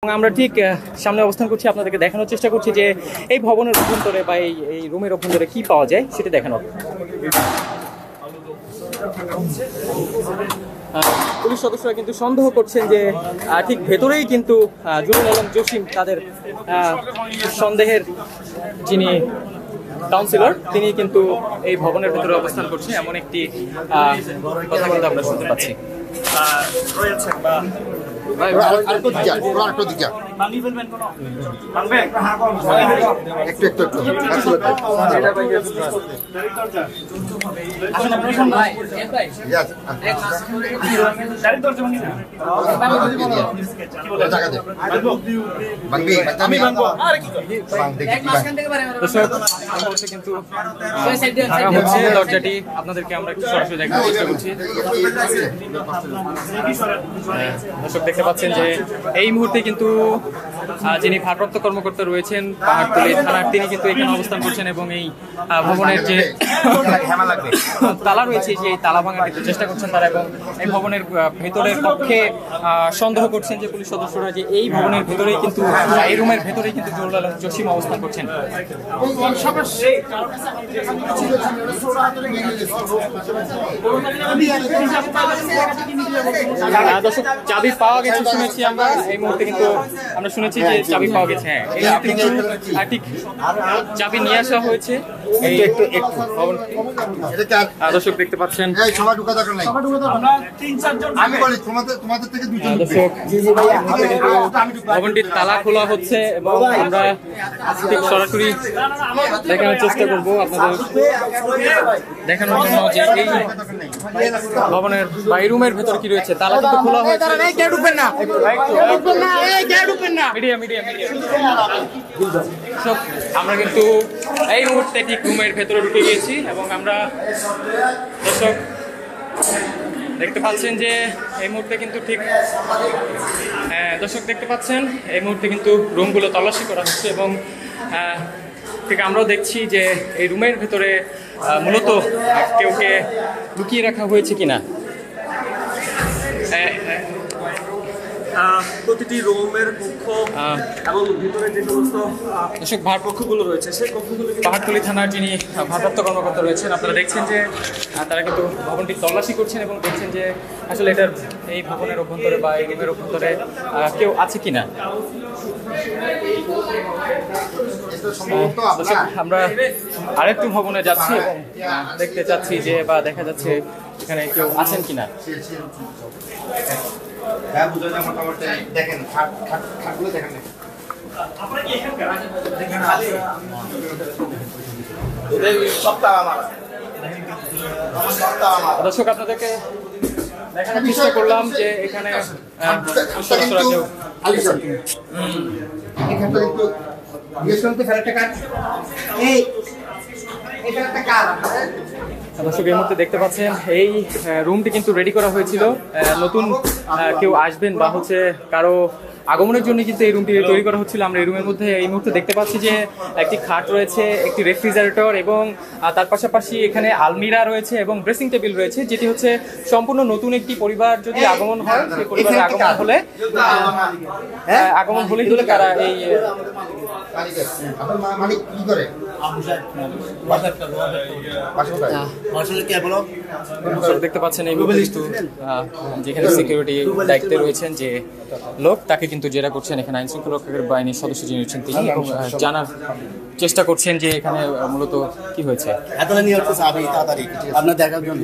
এবং আমরা ঠিক সামনে অবস্থান করছি, আপনাদেরকে দেখানোর চেষ্টা করছি যে এই ভবনের অভ্যন্তরে বা এই রুমের অভ্যন্তরে কি পাওয়া যায় সেটা দেখানোর। পুলিশ সদস্যরা কিন্তু সন্দেহ করছেন যে ঠিক ভেতরেই কিন্তু জুলুল আলম জসিম তাদের সন্দেহের যিনি কাউন্সিলর তিনি কিন্তু এই ভবনের ভেতরে অবস্থান করছে, এমন একটি কথা কিন্তু আমরা শুনতে পাচ্ছি। দরজাটি আপনাদেরকে আমরা একটু সরাসরি দেখার চেষ্টা করছি। দর্শক দেখতে পাচ্ছেন যে এই মুহূর্তে কিন্তু যিনি ভারপ্রাপ্ত কর্মকর্তা রয়েছেন পাহাড়তলী থানার, তিনি কিন্তু এখানে অবস্থান করছেন এবং এই ভবনের যে তালা রয়েছে সেই তালা ভাঙার কিন্তু চেষ্টা করছেন তারা, এবং এই ভবনের ভেতরের পক্ষে সন্দেহ করছেন যে পুলিশ সদস্যরা যে এই ভবনের ভেতরেই কিন্তু এই রুমের ভেতরেই কিন্তু জুলুল আলম জসিম অবস্থান করছেন। দর্শক চাবি পাওয়া গেছে শুনেছি আমরা, এই মুহূর্তে কিন্তু আমরা শুনেছি যে চাবি পাওয়া গেছে। হ্যাঁ, এই মুহূর্তে কিন্তু ঠিক চাবি নিয়ে আসা হয়েছে। দর্শক দেখতে পাচ্ছেন ভবনটির তালা খোলা হচ্ছে এবং আমরা ঠিক সরাসরি দেখানোর চেষ্টা করবো আপনাদের দেখানোর জন্য যে এই ভবনের বা এই রুমের ভেতর কি রয়েছে। তালা কিন্তু খোলা হয়েছে। আমরা কিন্তু এই মুহূর্তে ঠিক রুমের ভেতরে ঢুকে গিয়েছি এবং আমরা দর্শক দেখতে পাচ্ছেন যে এই মুহূর্তে কিন্তু ঠিক দর্শক দেখতে পাচ্ছেন এই মুহূর্তে কিন্তু রুমগুলো তল্লাশি করা হচ্ছে এবং ঠিক আমরাও দেখছি যে এই রুমের ভেতরে মূলত কেউকে লুকিয়ে রাখা হয়েছে কিনা। প্রতিটি রুমের কক্ষ এবং ভিতরে যে সমস্ত কক্ষগুলো রয়েছে সেই কক্ষগুলো পাহাড়তলী থানার যিনি ভারপ্রাপ্ত কর্মকর্তা রয়েছেন আপনারা দেখছেন যে তারা কিন্তু ভবনটি তল্লাশি করছেন এবং দেখছেন যে আসলে এটার এই ভবনের অভ্যন্তরে বা এই রুমের অভ্যন্তরে কেউ আছে কিনা। আমরা আরেকটু ভবনে যাচ্ছি এবং দেখতে চাচ্ছি যে বা দেখা যাচ্ছে এখানে কেউ আছেন কিনা। মোটামুটি দেখেন খাটগুলো দেখেন দর্শক আপনাদেরকে দেখানোর চেষ্টা করলাম যে এখানে দর্শক এই মুহূর্তে দেখতে পাচ্ছেন এই রুমটি কিন্তু রেডি করা হয়েছিল নতুন কেউ আসবেন বা হচ্ছে কারো আগমনের জন্য কিন্তু এই রুমটি তৈরি করা হচ্ছিল। আমরা এই রুমের মধ্যে এই মুহূর্তে দেখতে পাচ্ছি যে একটি খাট রয়েছে, একটি রেফ্রিজারেটর এবং তার পাশাপাশি এখানে আলমিরা রয়েছে এবং ড্রেসিং টেবিল রয়েছে, যেটি হচ্ছে সম্পূর্ণ নতুন একটি পরিবার যদি আগমন হয় সেই পরিবারের আগমন হলেই হলে তারা এই দেখতে পাচ্ছেন এই মুহূর্তে কিন্তু যেখানে সিকিউরিটি দায়িত্বে রয়েছেন যে লোক তাকে কিন্তু জেরা করছেন এখানে আইন শৃঙ্খলা রক্ষাকারী বাহিনীর সদস্য যিনি রয়েছেন তিনি, এবং জানার চেষ্টা করছেন যে এখানে মূলত কি হয়েছে। আপনার দেখার জন্য